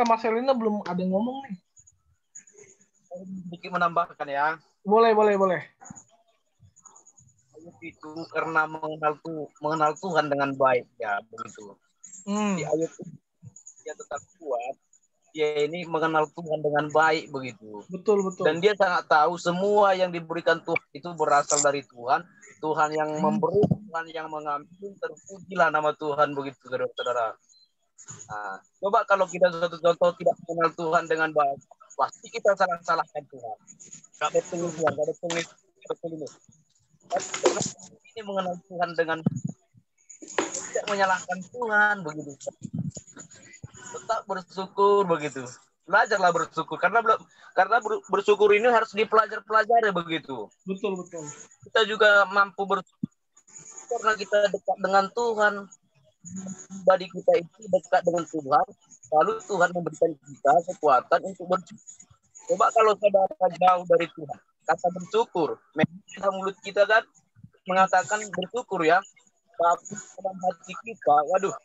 Marcelina belum ada ngomong nih. Sedikit menambahkan ya. Boleh. Itu karena mengenal Tuhan dengan baik ya begitu. Di Ayub dia tetap kuat. Dia ini mengenal Tuhan dengan baik begitu. Betul. Dan dia sangat tahu semua yang diberikan Tuhan itu berasal dari Tuhan. Tuhan yang memberi, Tuhan yang mengambil, terpujilah nama Tuhan begitu saudara-saudara. Nah, coba kalau kita suatu contoh tidak mengenal Tuhan dengan baik, pasti kita salah-salahkan Tuhan. Gak betul Tuhan, gak betul ini. Ini mengenal Tuhan dengan tidak menyalahkan Tuhan begitu. Tetap bersyukur begitu. Belajarlah bersyukur karena bersyukur ini harus dipelajari begitu. Betul. Kita juga mampu bersyukur karena kita dekat dengan Tuhan. Pribadi kita itu dekat dengan Tuhan, lalu Tuhan memberikan kita kekuatan untuk bersyukur. Coba kalau saudara jauh dari Tuhan, kata bersyukur, mulut kita kan mengatakan bersyukur ya, tapi dalam hati kita, waduh,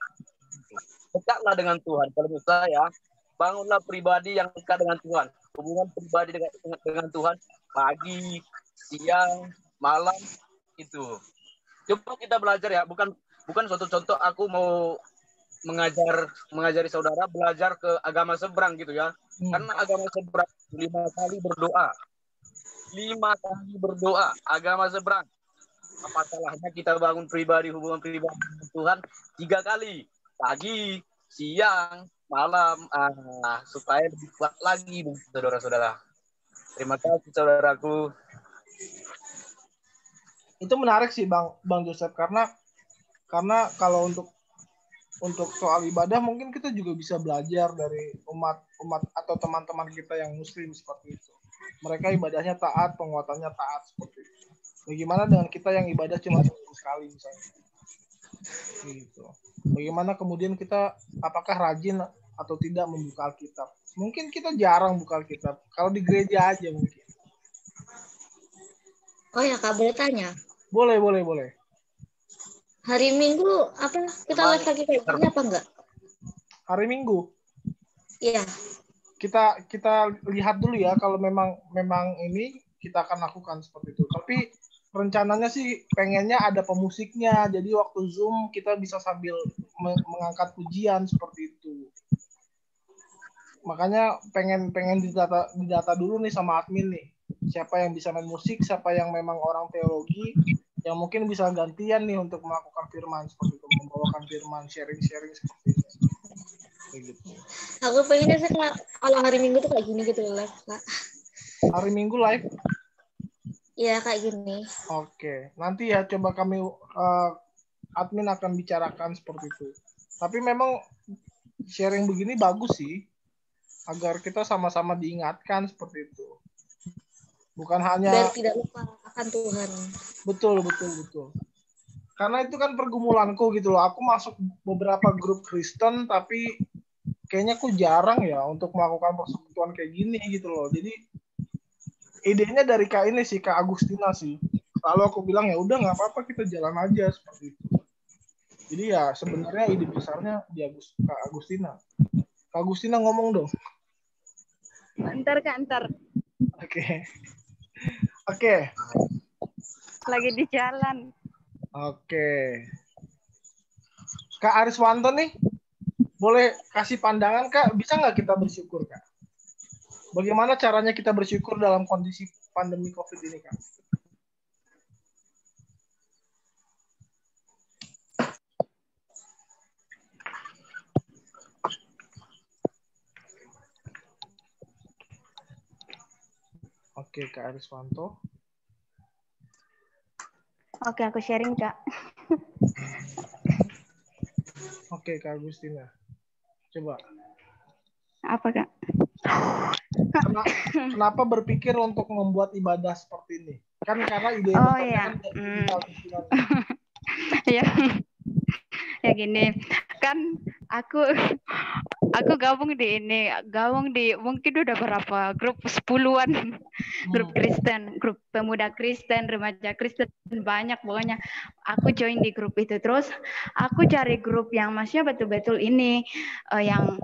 dekatlah dengan Tuhan. Kalau menurut saya, bangunlah pribadi yang dekat dengan Tuhan. Hubungan pribadi dengan Tuhan pagi, siang, malam itu. Coba kita belajar ya, bukan suatu contoh aku mau mengajari saudara belajar ke agama seberang gitu ya. Karena agama seberang 5 kali berdoa. 5 kali berdoa agama seberang. Apa salahnya kita bangun hubungan pribadi dengan Tuhan 3 kali. Pagi, siang, malam, supaya lebih kuat lagi saudara-saudara. Terima kasih saudaraku. Itu menarik sih Bang Joseph, karena kalau untuk soal ibadah mungkin kita juga bisa belajar dari umat atau teman-teman kita yang muslim seperti itu. Mereka ibadahnya taat, penguatannya taat seperti itu. Bagaimana dengan kita yang ibadah cuma sekali misalnya? Gitu. Bagaimana kemudian kita apakah rajin atau tidak membuka Alkitab? Mungkin kita jarang buka Alkitab. Kalau di gereja aja mungkin. Oh ya Kak, boleh tanya? Boleh. Hari Minggu apa kita live lagi kayak gini apa enggak? Hari Minggu? Iya. Kita lihat dulu ya, kalau memang ini kita akan lakukan seperti itu. Tapi rencananya sih pengennya ada pemusiknya, jadi waktu Zoom kita bisa sambil mengangkat pujian seperti itu. Makanya pengen didata dulu nih sama admin nih, siapa yang bisa main musik, siapa yang memang orang teologi yang mungkin bisa gantian nih untuk melakukan firman seperti itu, membawakan firman, sharing seperti itu. Gitu. Aku pengennya sih kalau hari Minggu tuh kayak gini gitu live, Kak. Hari Minggu live? Iya, kayak gini. Oke, nanti ya coba kami admin akan bicarakan seperti itu. Tapi memang sharing begini bagus sih, agar kita sama-sama diingatkan seperti itu. Bukan hanya biar tidak lupa akan Tuhan. Betul. Karena itu kan pergumulanku gitu loh. Aku masuk beberapa grup Kristen, tapi kayaknya aku jarang ya untuk melakukan persekutuan kayak gini gitu loh. Jadi idenya dari Kak ini sih, Kak Agustina sih. Lalu aku bilang ya udah nggak apa-apa, kita jalan aja seperti itu. Jadi ya sebenarnya ide besarnya di Kak Agustina. Kak Agustina ngomong dong. Ntar. Oke. Lagi di jalan. Oke. Kak Ariswanto nih, boleh kasih pandangan Kak, bisa nggak kita bersyukur Kak? Bagaimana caranya kita bersyukur dalam kondisi pandemi COVID ini Kak? Oke, Kak Ariswanto. Oke, aku sharing Kak. Oke, Kak Agustina. Coba. Apa Kak? Kenapa berpikir untuk membuat ibadah seperti ini? Kan karena ide ya. Ya. Ya gini, kan aku gabung di mungkin udah berapa grup 10-an grup Kristen, grup pemuda Kristen, remaja Kristen, banyak pokoknya. Aku join di grup itu, terus aku cari grup yang maksudnya betul-betul ini yang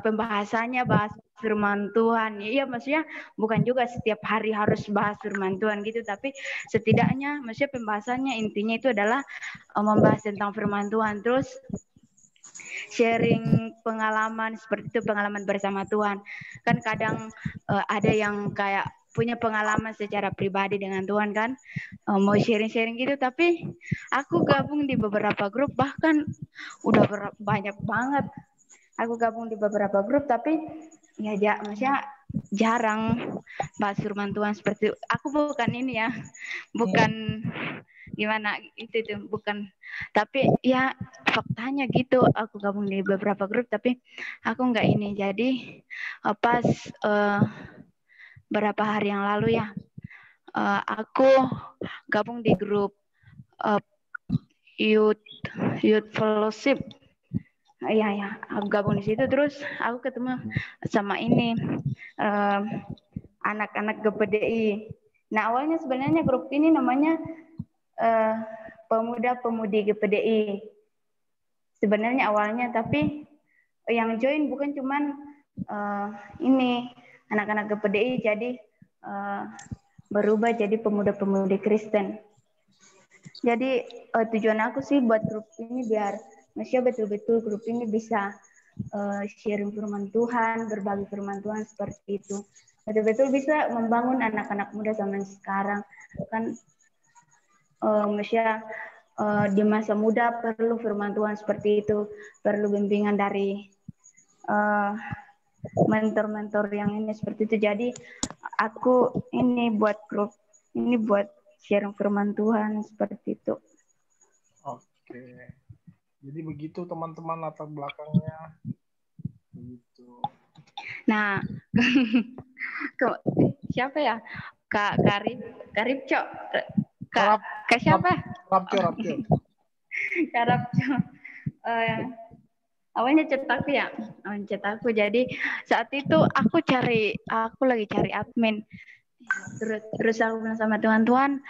pembahasannya bahas firman Tuhan. Iya, maksudnya bukan juga setiap hari harus bahas firman Tuhan gitu, tapi setidaknya maksudnya pembahasannya intinya itu adalah membahas tentang firman Tuhan, terus sharing pengalaman seperti itu, pengalaman bersama Tuhan. Kan kadang ada yang kayak punya pengalaman secara pribadi dengan Tuhan kan, mau sharing-sharing gitu, tapi aku gabung di beberapa grup, bahkan udah banyak banget. Aku gabung di beberapa grup, tapi ya maksudnya jarang bahas firman Tuhan seperti itu. Aku bukan ini ya, bukan gimana itu bukan, tapi ya faktanya gitu, aku gabung di beberapa grup tapi aku nggak ini. Jadi pas berapa hari yang lalu ya, aku gabung di grup youth fellowship. Ya, aku gabung di situ, terus aku ketemu sama ini anak-anak GPDI. Nah, awalnya sebenarnya grup ini namanya pemuda-pemudi GPDI. Sebenarnya awalnya, tapi yang join bukan cuman ini anak-anak GPDI, jadi berubah jadi pemuda-pemudi Kristen. Jadi tujuan aku sih buat grup ini biar maksudnya betul-betul grup ini bisa sharing firman Tuhan, berbagi firman Tuhan seperti itu. Betul-betul bisa membangun anak-anak muda zaman sekarang. Kan maksudnya di masa muda perlu firman Tuhan seperti itu, perlu bimbingan dari mentor-mentor yang ini seperti itu. Jadi aku ini buat grup ini buat sharing firman Tuhan seperti itu. Oke. Jadi begitu teman-teman latar belakangnya. Begitu. Nah, siapa ya? Kak Karib Cok. Kak siapa? Rapco. Karapco. Awalnya cetak ya, cetakku. Jadi saat itu aku lagi cari admin. Terus aku bilang sama Tuhan,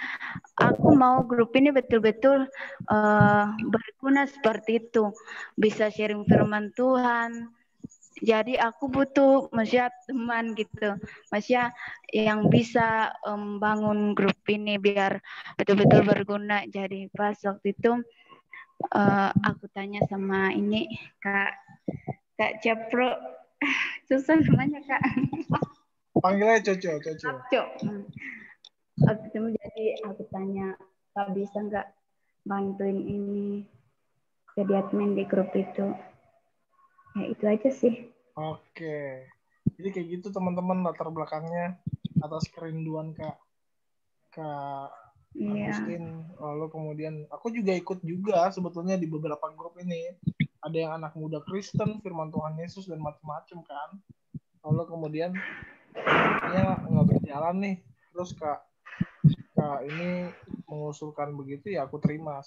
aku mau grup ini betul-betul berguna seperti itu, bisa sharing firman Tuhan. Jadi aku butuh maksudnya teman gitu, maksudnya yang bisa bangun grup ini biar betul-betul berguna. Jadi pas waktu itu aku tanya sama ini Kak Japro, susah namanya Kak. Panggilnya Coco. Jadi aku tanya, Kak bisa nggak bantuin ini jadi admin di grup itu? Ya itu aja sih. Oke. Jadi kayak gitu teman-teman latar belakangnya atas kerinduan Kak Agustin. Lalu kemudian aku juga ikut juga sebetulnya di beberapa grup ini. Ada yang anak muda Kristen, firman Tuhan Yesus dan macam-macam kan. Lalu kemudian ya nggak berjalan nih. Terus Kak ini mengusulkan begitu ya aku terima.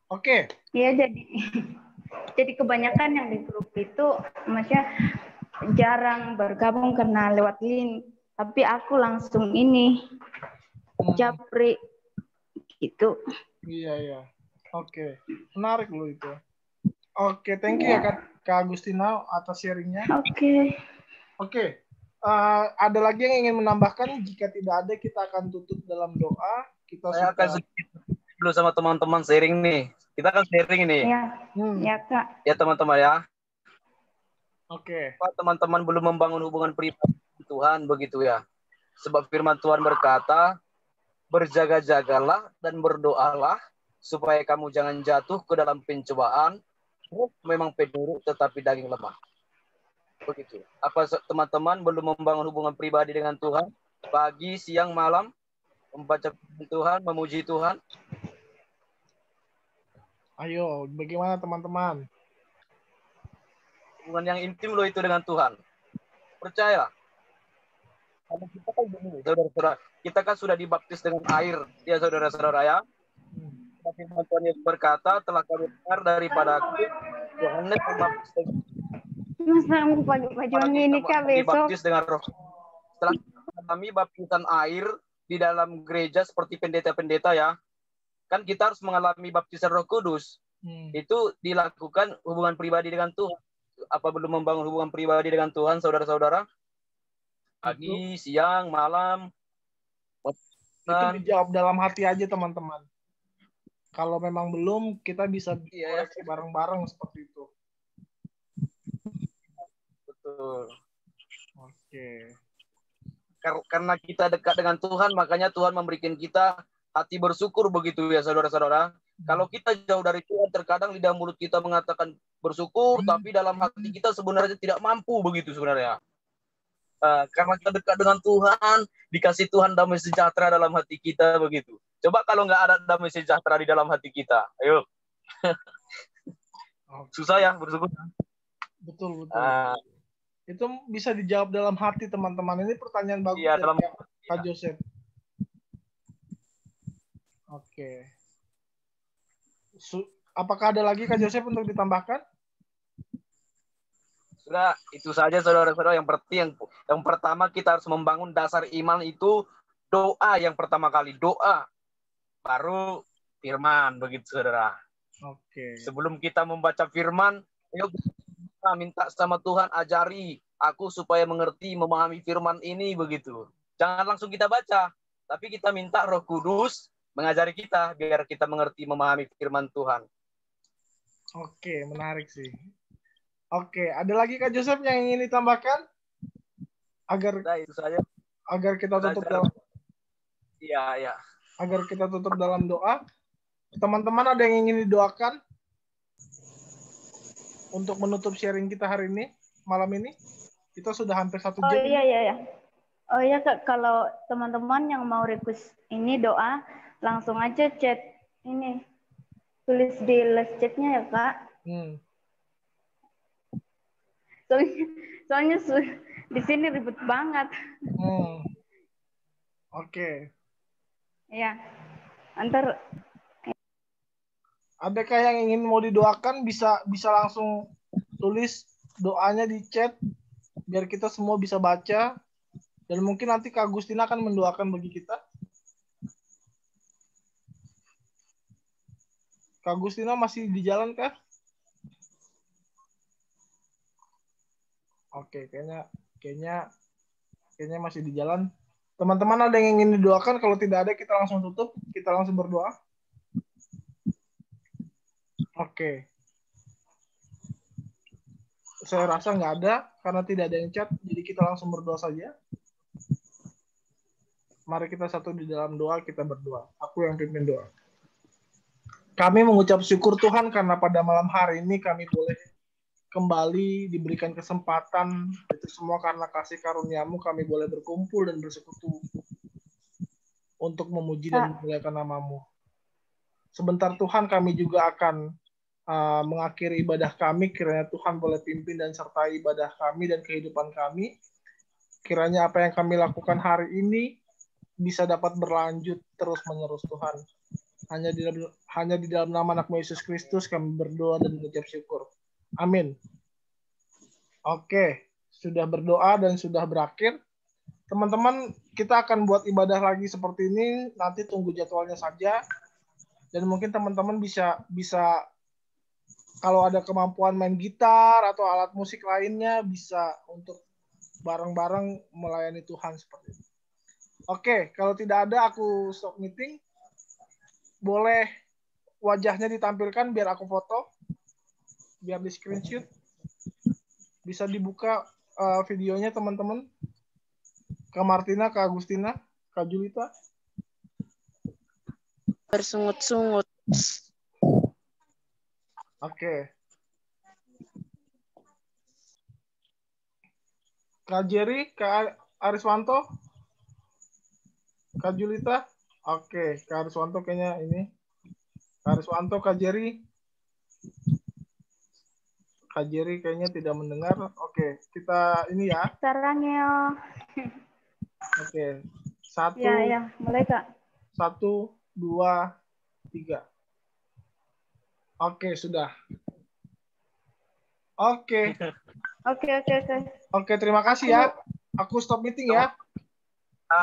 Oke. Iya jadi kebanyakan yang di grup itu maksudnya jarang bergabung karena lewat link. Tapi aku langsung ini japri gitu. Iya. Oke. Menarik loh itu. Oke, thank you ya Kak Agustina atas sharingnya. Oke. Ada lagi yang ingin menambahkan? Jika tidak ada, kita akan tutup dalam doa. Saya akan sedikit dulu sama teman-teman sharing nih. Kita akan sharing ini. Ya Kak. Ya teman-teman ya. Oke. Teman-teman belum membangun hubungan pribadi dengan Tuhan begitu ya. Sebab firman Tuhan berkata, berjaga-jagalah dan berdoalah supaya kamu jangan jatuh ke dalam pencobaan. Memang penurut tetapi daging lemah. Begitu. Apa teman-teman belum membangun hubungan pribadi dengan Tuhan? Pagi, siang, malam, membaca Tuhan, memuji Tuhan. Ayo, bagaimana teman-teman? Hubungan yang intim loh itu dengan Tuhan. Percaya. Karena kita kan begini, saudara-saudara. Kita kan sudah dibaptis dengan air, ya saudara-saudara ya. Firman Tuhan Yesus berkata, telah kami dengar daripada aku, Yohanes membaptis Masa mau pakai baju ini Kak besok? Dibaptis dengan Roh. Setelah kami baptisan air di dalam gereja seperti pendeta-pendeta ya, kan kita harus mengalami baptisan Roh Kudus. Itu dilakukan hubungan pribadi dengan Tuhan. Apa belum membangun hubungan pribadi dengan Tuhan, saudara-saudara? Pagi, siang, malam. Itu dijawab dalam hati aja teman-teman. Kalau memang belum, kita bisa koreksi bareng-bareng seperti itu. Betul. Oke. Karena kita dekat dengan Tuhan, makanya Tuhan memberikan kita hati bersyukur begitu ya saudara-saudara. Kalau kita jauh dari Tuhan, terkadang lidah mulut kita mengatakan bersyukur, tapi dalam hati kita sebenarnya tidak mampu begitu sebenarnya. Karena kita dekat dengan Tuhan, dikasih Tuhan damai sejahtera dalam hati kita begitu. Coba kalau nggak ada damai sejahtera di dalam hati kita, ayo. Susah ya bersyukur. Betul. Itu bisa dijawab dalam hati teman-teman. Ini pertanyaan bagus dari Kak Joseph. Oke. Apakah ada lagi Kak Joseph untuk ditambahkan? Sudah, itu saja saudara-saudara. Yang pertama kita harus membangun dasar iman itu doa yang pertama kali. Doa. Baru firman begitu saudara. Oke. Sebelum kita membaca firman, ayo kita minta sama Tuhan ajari aku supaya mengerti, memahami firman ini begitu. Jangan langsung kita baca, tapi kita minta Roh Kudus mengajari kita biar kita mengerti, memahami firman Tuhan. Oke, menarik sih. Oke, ada lagi Kak Joseph yang ingin ditambahkan? Itu saja. Agar kita tutup dalam. Iya. Agar kita tutup dalam doa. Teman-teman ada yang ingin didoakan untuk menutup sharing kita hari ini, malam ini? Kita sudah hampir 1 jam. Iya. Oh iya Kak, kalau teman-teman yang mau request ini doa, langsung aja chat ini. Tulis di list chatnya ya Kak. Soalnya di sini ribet banget. Oke. Ya, antar. Adakah yang ingin mau didoakan bisa langsung tulis doanya di chat biar kita semua bisa baca. Dan mungkin nanti Kak Agustina akan mendoakan bagi kita. Kak Agustina masih di jalan kah? Oke, kayaknya masih di jalan. Teman-teman ada yang ingin didoakan? Kalau tidak ada, kita langsung tutup. Kita langsung berdoa. Oke. Saya rasa nggak ada, karena tidak ada yang chat. Jadi kita langsung berdoa saja. Mari kita satu di dalam doa, kita berdoa. Aku yang pimpin doa. Kami mengucap syukur Tuhan karena pada malam hari ini kami boleh kembali diberikan kesempatan. Itu semua karena kasih karunia-Mu kami boleh berkumpul dan bersekutu untuk memuji dan memuliakan nama-Mu. Sebentar Tuhan kami juga akan mengakhiri ibadah kami. Kiranya Tuhan boleh pimpin dan sertai ibadah kami dan kehidupan kami. Kiranya apa yang kami lakukan hari ini bisa dapat berlanjut terus-menerus Tuhan. Hanya di dalam nama anak Yesus Kristus kami berdoa dan mengucap syukur. Amin. Oke, sudah berdoa dan sudah berakhir. Teman-teman, kita akan buat ibadah lagi seperti ini. Nanti tunggu jadwalnya saja. Dan mungkin teman-teman bisa kalau ada kemampuan main gitar atau alat musik lainnya bisa untuk bareng-bareng melayani Tuhan seperti itu. Oke, kalau tidak ada aku stop meeting. Boleh wajahnya ditampilkan biar aku foto. Biar di screenshot. Bisa dibuka videonya teman-teman. Kak Martina, Kak Agustina, Kak Julita. Bersungut-sungut. Oke. Kak Jerry, Kak Ariswanto, Kak Julita. Oke, Kak Ariswanto kayaknya ini. Kak Ariswanto, Kak Jerry. Kak Jerry kayaknya tidak mendengar. Oke, kita ini ya. Sarangnya. Oke. 1. Ya, mulai Kak. 1, 2, 3. Oke, sudah. Oke. Oke, terima kasih ya. Aku stop meeting ya.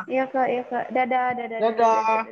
Iya Kak. Dadah. Dadah.